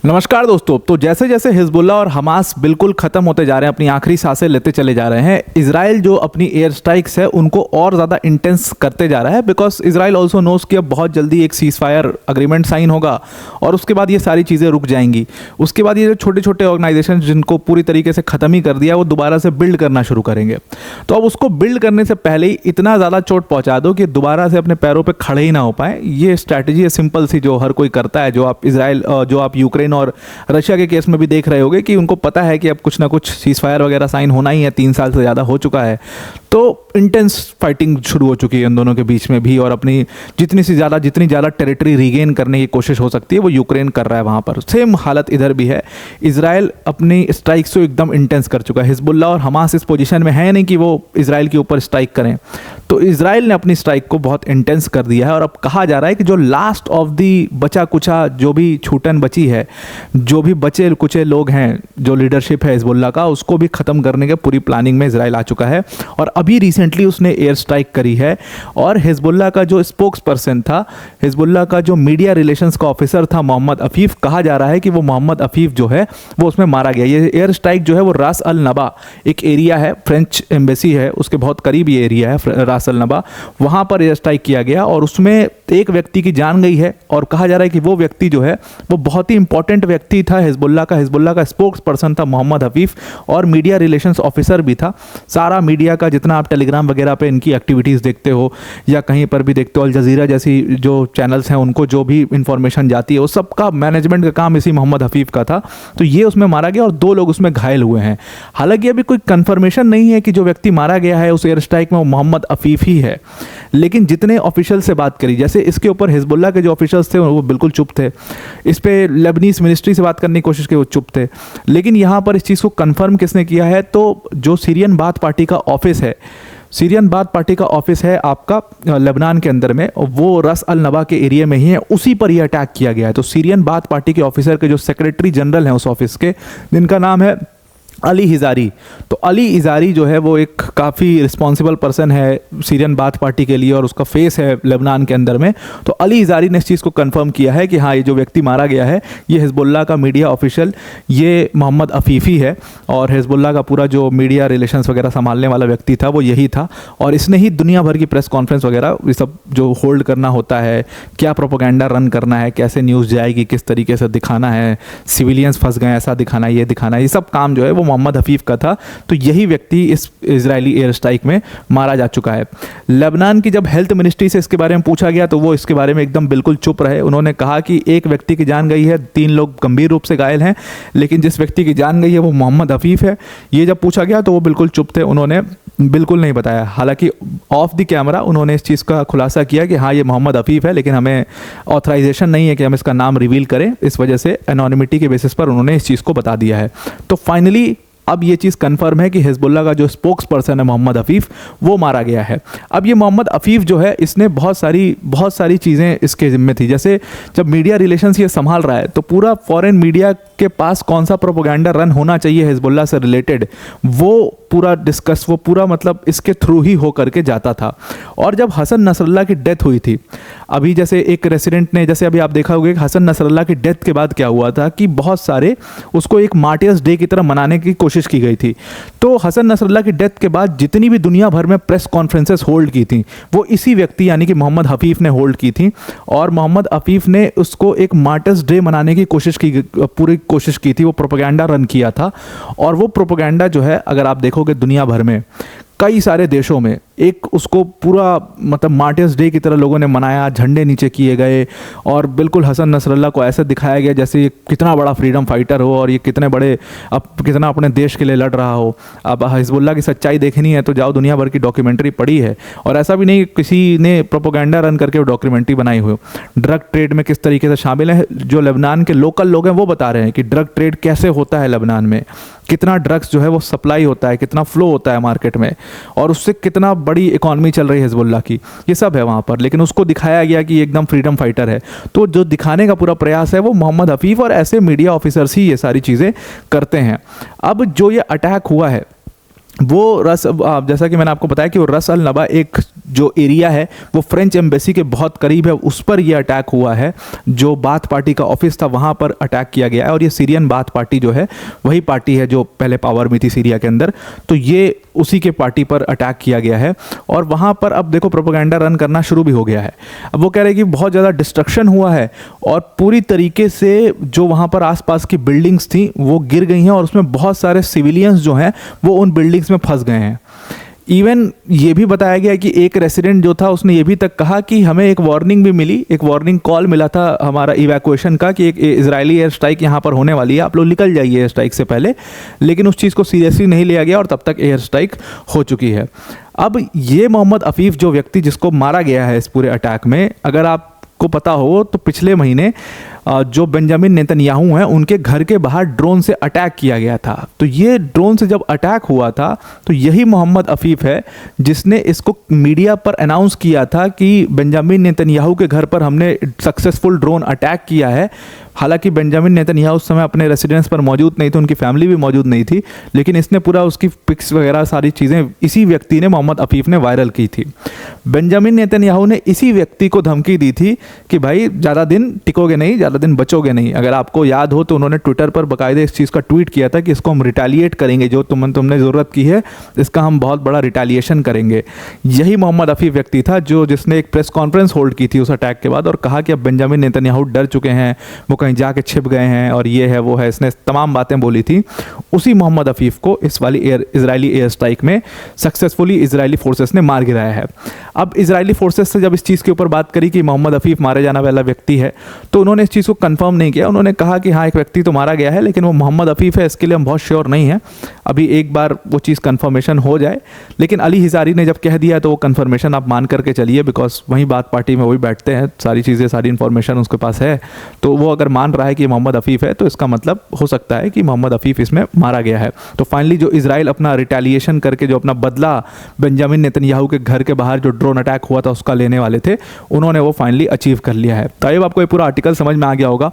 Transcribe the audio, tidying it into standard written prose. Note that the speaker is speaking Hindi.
नमस्कार दोस्तों। तो जैसे जैसे हिजबुल्लाह और हमास बिल्कुल ख़त्म होते जा रहे हैं, अपनी आखिरी सांसें लेते चले जा रहे हैं, इजराइल जो अपनी एयर स्ट्राइक्स है उनको और ज़्यादा इंटेंस करते जा रहा है। बिकॉज इजराइल ऑल्सो नोस कि अब बहुत जल्दी एक सीज फायर अग्रीमेंट साइन होगा और उसके बाद ये सारी चीज़ें रुक जाएंगी। उसके बाद ये जो छोटे छोटे ऑर्गेनाइजेशन जिनको पूरी तरीके से ख़त्म ही कर दिया वो दोबारा से बिल्ड करना शुरू करेंगे। तो अब उसको बिल्ड करने से पहले ही इतना ज़्यादा चोट पहुँचा दो कि दोबारा से अपने पैरों पर खड़े ही ना हो पाए। ये स्ट्रैटेजी है सिंपल सी, जो हर कोई करता है। जो आप इजराइल जो आप यूक्रेन और रशिया के केस में भी देख रहे होंगे कि उनको पता है कि अब कुछ ना कुछ सीज फायर वगैरह साइन होना ही है, 3 साल से ज़्यादा हो चुका है। तो इंटेंस फाइटिंग शुरू हो चुकी है इन दोनों के बीच में भी, और अपनी जितनी ज़्यादा टेरिटरी रीगेन करने की कोशिश हो सकती है वो यूक्रेन कर रहा है वहाँ पर। सेम हालत इधर भी है। इजराइल अपनी स्ट्राइक्स को एकदम इंटेंस कर चुका है। हिजबुल्लाह और हमास इस पोजीशन में है नहीं कि वो इजराइल के ऊपर स्ट्राइक करें, तो इजराइल ने अपनी स्ट्राइक को बहुत इंटेंस कर दिया है। और अब कहा जा रहा है कि जो लास्ट ऑफ दी बचा कुचा जो भी छूटन बची है, जो भी बचे कुचे लोग हैं, जो लीडरशिप है हिजबुल्लाह का, उसको भी ख़त्म करने के पूरी प्लानिंग में इजराइल आ चुका है। और अभी रिसेंटली उसने एयर स्ट्राइक करी है। और हिजबुल्लाह का जो स्पोक्स पर्सन था, हिजबुल्लाह का जो मीडिया रिलेशंस का ऑफिसर था मोहम्मद अफीफ, कहा जा रहा है कि वो मोहम्मद अफीफ जो है वो उसमें मारा गया। ये एयर स्ट्राइक जो है वो रास अल नबा एक एरिया है, फ्रेंच एम्बेसी है उसके बहुत करीब ये एरिया है रास अल नबा, वहाँ पर एयर स्ट्राइक किया गया और उसमें एक व्यक्ति की जान गई है। और कहा जा रहा है कि वो व्यक्ति जो है वो बहुत ही इंपॉर्टेंट व्यक्ति था हिजबुल्लाह का स्पोक्स पर्सन था मोहम्मद हफीफ, और मीडिया रिलेशंस ऑफिसर भी था। सारा मीडिया का जितना आप टेलीग्राम वगैरह पे इनकी एक्टिविटीज़ देखते हो या कहीं पर भी देखते हो, अल जजीरा जैसी जो चैनल्स हैं उनको जो भी इंफॉर्मेशन जाती है उस सब का मैनेजमेंट का काम इसी मोहम्मद हफीफ का था। तो ये उसमें मारा गया और 2 लोग उसमें घायल हुए हैं। हालांकि अभी कोई कंफर्मेशन नहीं है कि जो व्यक्ति मारा गया है उस एयर स्ट्राइक में वो मोहम्मद अफीफ ही है, लेकिन जितने ऑफिशियल से बात करी, जैसे इसके ऊपर हिजबुल्लाह के जो ऑफिशियल्स थे वो बिल्कुल चुप थे। इस पे लेबनीज मिनिस्ट्री से बात करने की कोशिश की, वो चुप थे। लेकिन यहाँ पर इस चीज़ को कंफर्म किसने किया है, तो जो सीरियन बाथ पार्टी का ऑफिस है, सीरियन बाथ पार्टी का ऑफिस है आपका लेबनान के अंदर में, वो रस अल नबा के एरिया में ही है, उसी पर यह अटैक किया गया है। तो सीरियन बाथ पार्टी के ऑफिसर के जो सेक्रेटरी जनरल हैं उस ऑफिस के, जिनका नाम है अली इजारी, तो अली इजारी जो है वो एक काफ़ी रिस्पॉन्सिबल पर्सन है सीरियन बाथ पार्टी के लिए और उसका फेस है लेबनान के अंदर में। तो अली इजारी ने इस चीज़ को कंफर्म किया है कि हाँ, ये जो व्यक्ति मारा गया है ये हिजबुल्लाह का मीडिया ऑफिशियल ये मोहम्मद अफीफ़ी है, और हिजबुल्लाह का पूरा जो मीडिया रिलेशंस वगैरह संभालने वाला व्यक्ति था वो यही था। और इसने ही दुनिया भर की प्रेस कॉन्फ्रेंस वगैरह ये सब जो होल्ड करना होता है, क्या प्रोपोगेंडा रन करना है, कैसे न्यूज़ जाएगी, किस तरीके से दिखाना है, सिविलियंस फंस गए ऐसा दिखाना है, ये दिखाना है, ये सब काम जो है वो मोहम्मद हफीफ का था। तो यही व्यक्ति इस इजरायली एयर स्ट्राइक में मारा जा चुका है। लेबनान की जब हेल्थ मिनिस्ट्री से इसके बारे में पूछा गया तो वो इसके बारे में एकदम बिल्कुल चुप रहे। उन्होंने कहा कि एक व्यक्ति की जान गई है, 3 लोग गंभीर रूप से घायल हैं, लेकिन जिस व्यक्ति की जान गई है वो मोहम्मद हफीफ है। ये जब पूछा गया तो वो बिल्कुल चुप थे, उन्होंने बिल्कुल नहीं बताया। हालांकि ऑफ द कैमरा उन्होंने इस चीज़ का खुलासा किया कि हाँ ये मोहम्मद हफीफ है, लेकिन हमें ऑथराइजेशन नहीं है कि हम इसका नाम रिवील करें, इस वजह से एनोनिमिटी के बेसिस पर उन्होंने इस चीज़ को बता दिया है। तो फाइनली अब ये चीज़ कंफर्म है कि हिजबुल्लाह का जो स्पोक्स पर्सन है मोहम्मद अफीफ वो मारा गया है। अब ये मोहम्मद अफीफ जो है इसने बहुत सारी चीज़ें इसके ज़िम्मे थी। जैसे जब मीडिया रिलेशंस ये संभाल रहा है तो पूरा फॉरेन मीडिया के पास कौन सा प्रोपोगेंडा रन होना चाहिए हिजबुल्लाह से रिलेटेड, वो पूरा मतलब इसके थ्रू ही हो करके जाता था। और जब हसन नसरल्लाह की डेथ हुई थी, अभी जैसे एक रेसिडेंट ने, जैसे अभी आप देखा होगा हसन नसरल्लाह की डेथ के बाद क्या हुआ था कि बहुत सारे उसको एक मार्टियर्स डे की तरह मनाने की कोशिश की गई थी। तो हसन नसरल्लाह की डेथ के बाद जितनी भी दुनिया भर में प्रेस कॉन्फ्रेंसेस होल्ड की थी वो इसी व्यक्ति यानी कि मोहम्मद हफीफ ने होल्ड की थी। और मोहम्मद हफीफ ने उसको एक मार्टियर्स डे मनाने की पूरी कोशिश की थी, वो प्रोपेगेंडा रन किया था। और वो प्रोपेगेंडा जो है अगर आप देखोगे दुनिया भर में कई सारे देशों में एक उसको पूरा मतलब मार्टियर्स डे की तरह लोगों ने मनाया, झंडे नीचे किए गए और बिल्कुल हसन नसरल्लाह को ऐसे दिखाया गया जैसे ये कितना बड़ा फ्रीडम फाइटर हो और ये कितना अपने देश के लिए लड़ रहा हो। अब हिजबुल्लाह की सच्चाई देखनी है तो जाओ, दुनिया भर की डॉक्यूमेंट्री पड़ी है। और ऐसा भी नहीं किसी ने प्रोपोगेंडा रन करके वो डॉक्यूमेंट्री बनाई हुई। ड्रग ट्रेड में किस तरीके से शामिल है, जो लेबनान के लोकल लोग हैं वो बता रहे हैं कि ड्रग ट्रेड कैसे होता है लेबनान में, कितना ड्रग्स जो है वो सप्लाई होता है, कितना फ्लो होता है मार्केट में, और उससे कितना बड़ी इकॉनमी चल रही है हिजबुल्लाह की, ये सब है वहाँ पर। लेकिन उसको दिखाया गया कि एकदम फ्रीडम फाइटर है। तो जो दिखाने का पूरा प्रयास है वो मोहम्मद हफीफ और ऐसे मीडिया ऑफिसर्स ही ये सारी चीज़ें करते हैं। अब जो ये अटैक हुआ है वो जैसा कि मैंने आपको बताया कि वो रस अल नबा एक जो एरिया है वो फ्रेंच एम्बेसी के बहुत करीब है, उस पर ये अटैक हुआ है। जो बाथ पार्टी का ऑफिस था वहाँ पर अटैक किया गया है, और ये सीरियन बाथ पार्टी जो है वही पार्टी है जो पहले पावर में थी सीरिया के अंदर, तो ये उसी के पार्टी पर अटैक किया गया है। और वहाँ पर अब देखो प्रोपेगेंडा रन करना शुरू भी हो गया है। अब वो कह रहे हैं कि बहुत ज़्यादा डिस्ट्रक्शन हुआ है और पूरी तरीके से जो वहाँ पर आसपास की बिल्डिंग्स थी वो गिर गई हैं, और उसमें बहुत सारे सिविलियंस जो हैं वो उन बिल्डिंग्स में फंस गए हैं। इवन ये भी बताया गया कि एक रेसिडेंट जो था उसने ये भी तक कहा कि हमें एक वार्निंग भी मिली, एक वार्निंग कॉल मिला था हमारा इवैक्यूएशन का कि एक इजरायली एयर स्ट्राइक यहाँ पर होने वाली है, आप लोग निकल जाइए एयर स्ट्राइक से पहले, लेकिन उस चीज़ को सीरियसली नहीं लिया गया और तब तक एयर स्ट्राइक हो चुकी है। अब ये मोहम्मद अफीफ जो व्यक्ति जिसको मारा गया है इस पूरे अटैक में, अगर आपको पता हो तो पिछले महीने जो बेंजामिन नेतन्याहू हैं उनके घर के बाहर ड्रोन से अटैक किया गया था। तो ये ड्रोन से जब अटैक हुआ था तो यही मोहम्मद अफीफ है जिसने इसको मीडिया पर अनाउंस किया था कि बेंजामिन नेतन्याहू के घर पर हमने सक्सेसफुल ड्रोन अटैक किया है। हालांकि बेंजामिन नेतन्याहू उस समय अपने रेसिडेंस पर मौजूद नहीं थे, उनकी फैमिली भी मौजूद नहीं थी, लेकिन इसने पूरा उसकी पिक्स वगैरह सारी चीज़ें इसी व्यक्ति ने, मोहम्मद अफीफ ने वायरल की थी। बेंजामिन नेतन्याहू ने इसी व्यक्ति को धमकी दी थी कि भाई ज़्यादा दिन टिकोगे नहीं, ज़्यादा दिन बचोगे नहीं। अगर आपको याद हो तो उन्होंने ट्विटर पर बाकायदे इस चीज़ का ट्वीट किया था कि इसको हम रिटेलिएट करेंगे, जो तुमने ज़रूरत की है इसका हम बहुत बड़ा रिटेलिएशन करेंगे। यही मोहम्मद अफीफ व्यक्ति था जिसने एक प्रेस कॉन्फ्रेंस होल्ड की थी उस अटैक के बाद और कहा कि अब बेंजामिन नेतन्याहू डर चुके हैं, वो कहीं जाके छिप गए हैं और ये है वो है, इसने तमाम बातें बोली थी। उसी मोहम्मद अफीफ को इस वाली इजरायली एयर स्ट्राइक में सक्सेसफुली इजरायली फोर्सेस ने मार गिराया है। अब इजरायली फोर्सेस से जब इस चीज़ के ऊपर बात करी कि मोहम्मद अफीफ मारे जाने वाला व्यक्ति है, तो उन्होंने इस चीज़ को कंफर्म नहीं किया। उन्होंने कहा कि हाँ एक व्यक्ति तो मारा गया है, लेकिन वो मोहम्मद अफीफ है इसके लिए हम बहुत श्योर नहीं है, अभी एक बार वो चीज़ कंफर्मेशन हो जाए। लेकिन अली हिजारी ने जब कह दिया तो वो कंफर्मेशन आप मान करके चलिए, बिकॉज वही बात पार्टी में वही बैठते हैं, सारी चीज़ें सारी इन्फॉर्मेशन उसके पास है, तो वो अगर मान रहा है कि मोहम्मद अफीफ है तो इसका मतलब हो सकता है कि मोहम्मद अफीफ इसमें मारा गया है। तो फाइनली जो इजराइल अपना रिटेलिएशन करके जो अपना बदला बेंजामिन नेतन्याहू के घर के बाहर जो ड्रोन अटैक हुआ था उसका लेने वाले थे, उन्होंने वो फाइनली अचीव कर लिया है। तो अब आपको ये पूरा आर्टिकल समझ में आ गया होगा